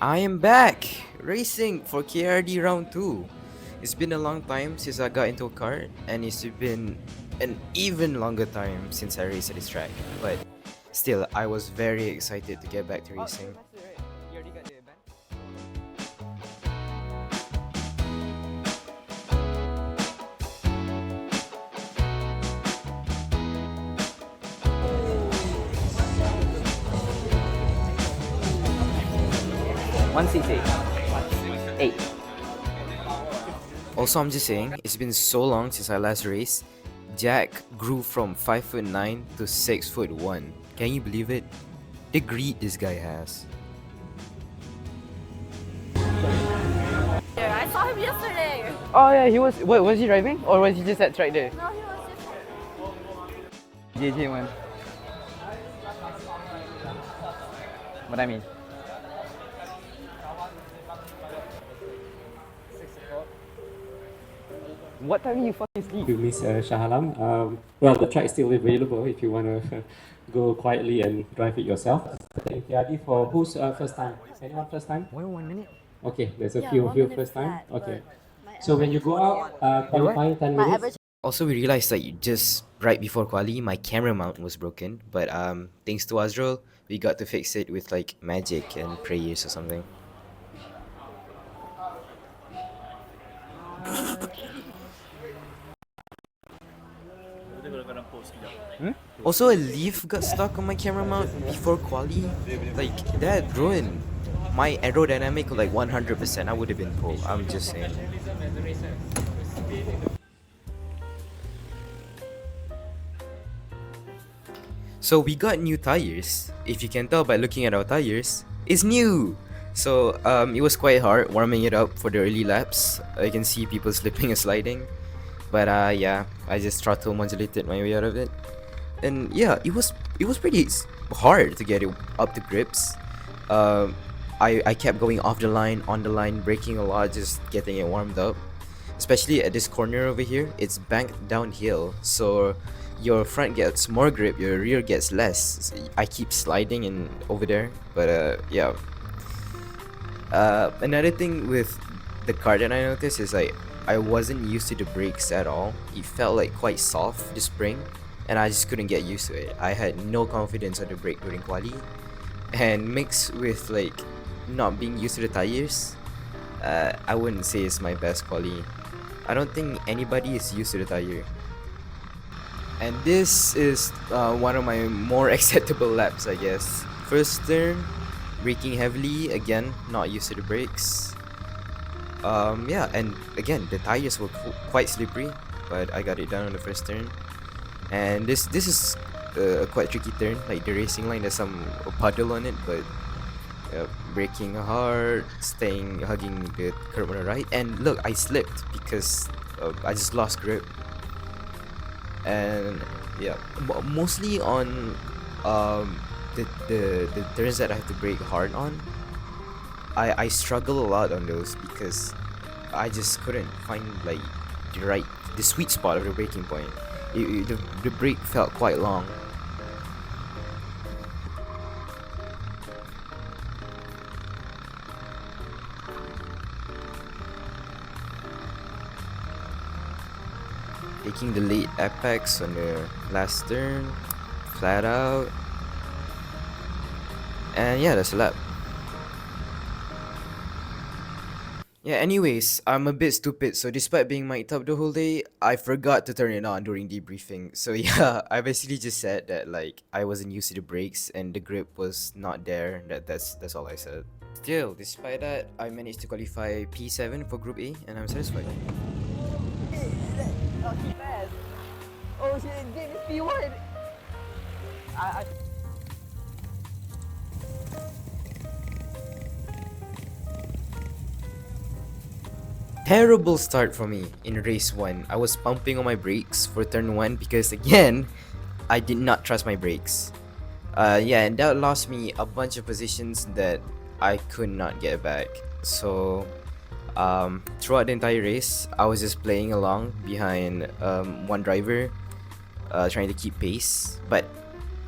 I am back racing for KRD round 2. It's been a long time since I got into a kart, and it's been an even longer time since I raced at this track. But still, I was very excited to get back to racing. One CC. 8. Also, I'm just saying, it's been so long since I last raced. Jack grew from 5'9" to 6'1". Can you believe it? The greed this guy has. I saw him yesterday. Oh yeah, he was. Wait, was he driving or was he just at track there? No, he was just. JJ man. What I mean. What time do you fucking sleep? To Miss Shahalam. Well, the track is still available if you want to go quietly and drive it yourself. KRD for who's first time? Anyone first time? Wait 1 minute. Okay, there's a Yeah, few 1 of you minute first time. flat, Okay. but So when you go out, qualifying 10 my minutes. average. Also, we realized that just right before Quali, my camera mount was broken. But thanks to Azrul, we got to fix it with like magic and prayers or something. Also, a leaf got stuck on my camera mount before Quali. Like, that ruined my aerodynamic like 100%. I would have been pro. I'm just saying. So we got new tires. If you can tell by looking at our tires, it's new. So it was quite hard warming it up for the early laps. I can see people slipping and sliding, but yeah, I just throttle modulated my way out of it. And yeah, it was pretty hard to get it up to grips. I kept going off the line, on the line, braking a lot, just getting it warmed up. Especially at this corner over here, it's banked downhill, so your front gets more grip, your rear gets less. I keep sliding in over there, but yeah. Another thing with the car that I noticed is like I wasn't used to the brakes at all. It felt like quite soft, the spring, and I just couldn't get used to it. I had no confidence on the brake during quali, and mixed with like not being used to the tires, I wouldn't say it's my best quali. I don't think anybody is used to the tire. And this is one of my more acceptable laps, I guess. First turn, braking heavily, again, not used to the brakes. Yeah, and again, the tires were quite slippery, but I got it done on the first turn. And this is a quite tricky turn, like the racing line, there's some puddle on it, but braking hard, hugging the curb on the right. And look, I slipped because I just lost grip. And yeah, mostly on the turns that I have to brake hard on, I struggle a lot on those because I just couldn't find like the sweet spot of the braking point. The brake felt quite long. Taking the late apex on the last turn, flat out, and yeah, that's a lap. Yeah, anyways, I'm a bit stupid, so despite being mic'd up the whole day, I forgot to turn it on during debriefing. So yeah, I basically just said that like I wasn't used to the brakes and the grip was not there. That's all I said. Still, despite that, I managed to qualify P7 for Group A, and I'm satisfied. Oh, he fast. Oh shit, James P1. I Terrible start for me in race 1. I was pumping on my brakes for turn 1 because again, I did not trust my brakes. Yeah, and that lost me a bunch of positions that I could not get back. So throughout the entire race, I was just playing along behind one driver, trying to keep pace. But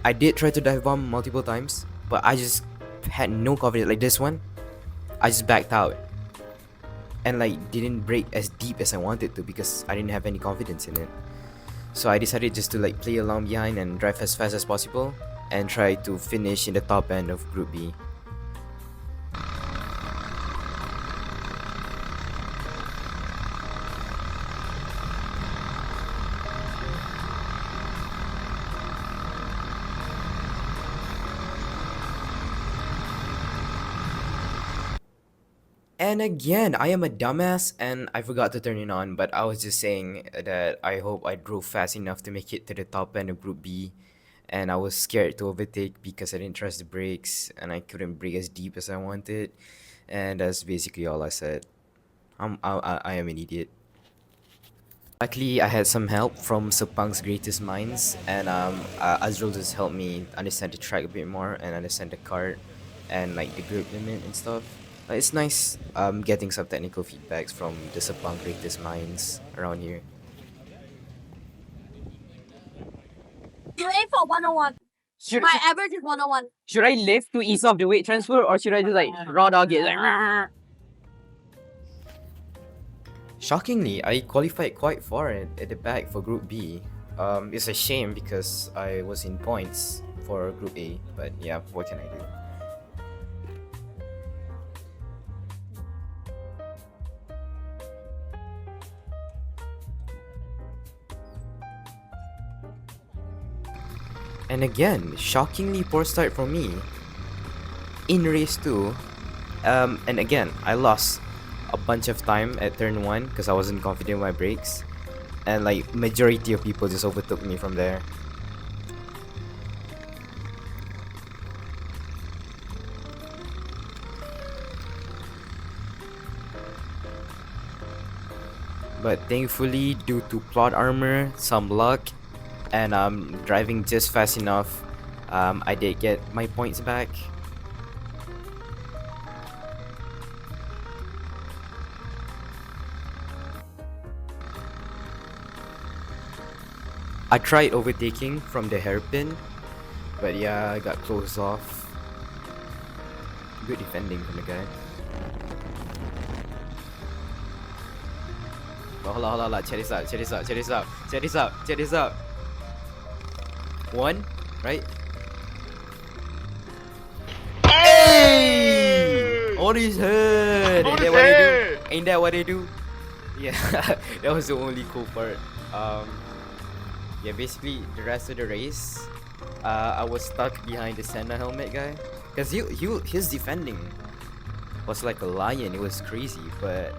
I did try to dive bomb multiple times, but I just had no confidence. Like this one, I just backed out and like didn't brake as deep as I wanted to because I didn't have any confidence in it. So I decided just to like play along behind and drive as fast as possible and try to finish in the top end of Group B. And again, I am a dumbass and I forgot to turn it on, but I was just saying that I hope I drove fast enough to make it to the top end of Group B. And I was scared to overtake because I didn't trust the brakes and I couldn't brake as deep as I wanted. And that's basically all I said. I am an idiot. Luckily, I had some help from Sepang's greatest minds, and Azrul just helped me understand the track a bit more and understand the cart and like the grip limit and stuff. It's nice getting some technical feedbacks from the Sepang greatest minds around here. You aim for 101. Should, My average is 101. should I lift to ease off the weight transfer or should I just like raw dog it? Like, Shockingly, I qualified quite far at the back for Group B. It's a shame because I was in points for Group A, but yeah, what can I do? And again, shockingly poor start for me in race 2. And again, I lost a bunch of time at turn 1 because I wasn't confident with my brakes. And like majority of people just overtook me from there. But thankfully, due to plot armor, some luck, and driving just fast enough, I did get my points back. I tried overtaking from the hairpin, but yeah, I got closed off. Good defending from the guy. Oh, hold on, check this out. Check this out. 1, right? Hey! On his head! Ain't that what they do? Yeah, that was the only cool part. Yeah, basically the rest of the race, I was stuck behind the Senna helmet guy, cause his defending was like a lion. It was crazy, but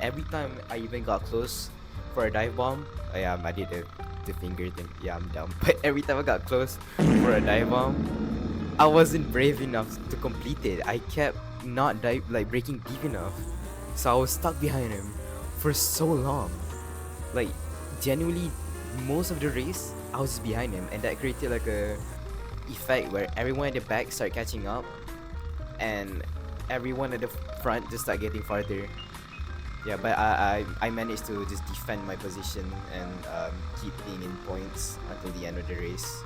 every time I even got close for a dive bomb, I did the finger thing. Yeah, I'm dumb. But every time I got close for a dive bomb, I wasn't brave enough to complete it. I kept not breaking deep enough, so I was stuck behind him for so long. Like genuinely, most of the race I was just behind him, and that created like a effect where everyone at the back start catching up, and everyone at the front just start getting farther. Yeah, but I managed to just defend my position and keep being in points until the end of the race.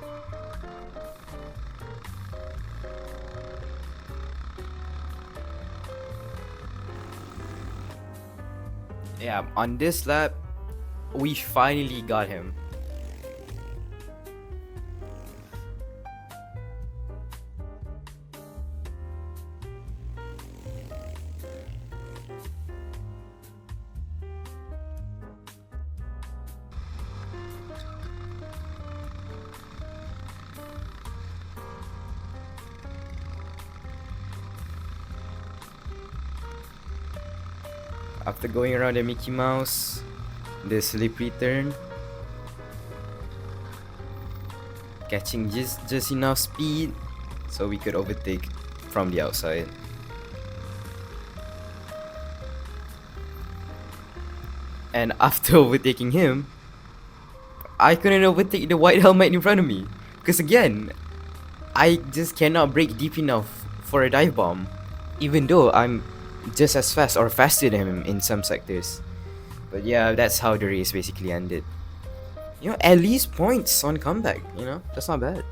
Yeah, on this lap, we finally got him. After going around the Mickey Mouse, the slippery turn, catching just enough speed so we could overtake from the outside. And after overtaking him, I couldn't overtake the white helmet in front of me, because again, I just cannot brake deep enough for a dive bomb, even though I'm just as fast or faster than him in some sectors. But yeah, that's how the race basically ended. You know, at least points on comeback, you know, that's not bad.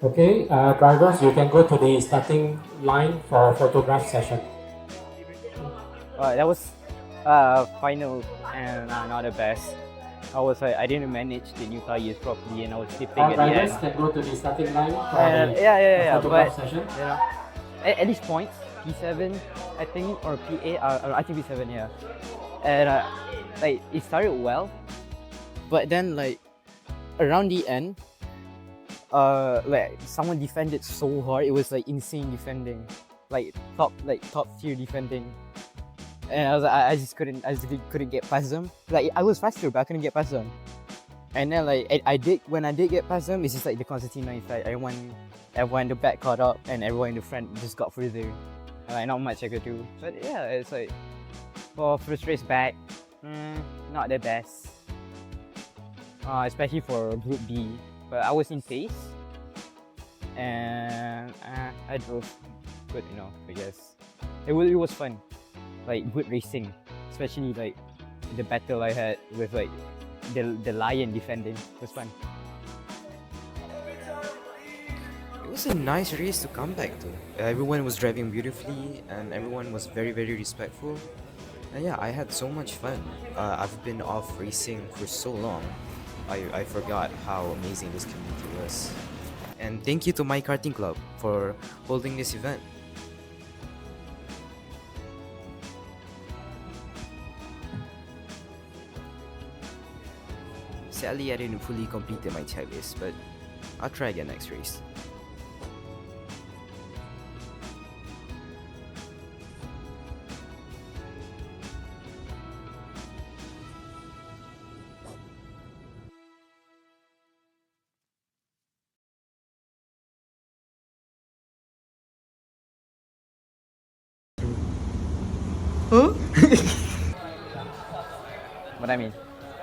Okay, drivers, you can go to the starting line for photograph session. That was final and not the best. I didn't manage the new tires properly and I was slipping All at the drivers end. can go to the starting line for the Yeah. photograph But session. you know, at this point, P7, I think, or PA, I think P7, yeah. And like it started well, but then like around the end, like someone defended so hard. It was like insane defending, like top tier defending. And I just couldn't get past them. Like I was faster, but I couldn't get past them. And then like when I did get past them, it's just like the concertina effect. Everyone in the back caught up, and everyone in the front just got further. And, like not much I could do. But yeah, it's like for first race back, not the best. Especially for Group B. But I was in pace, and I drove good enough, I guess. It was fun, like good racing, especially like the battle I had with like the lion defending. It was fun. It was a nice race to come back to. Everyone was driving beautifully and everyone was very, very respectful. And yeah, I had so much fun. I've been off racing for so long. I forgot how amazing this community was. And thank you to my karting club for holding this event. Sadly, I didn't fully complete my checklist, but I'll try again next race. What I mean.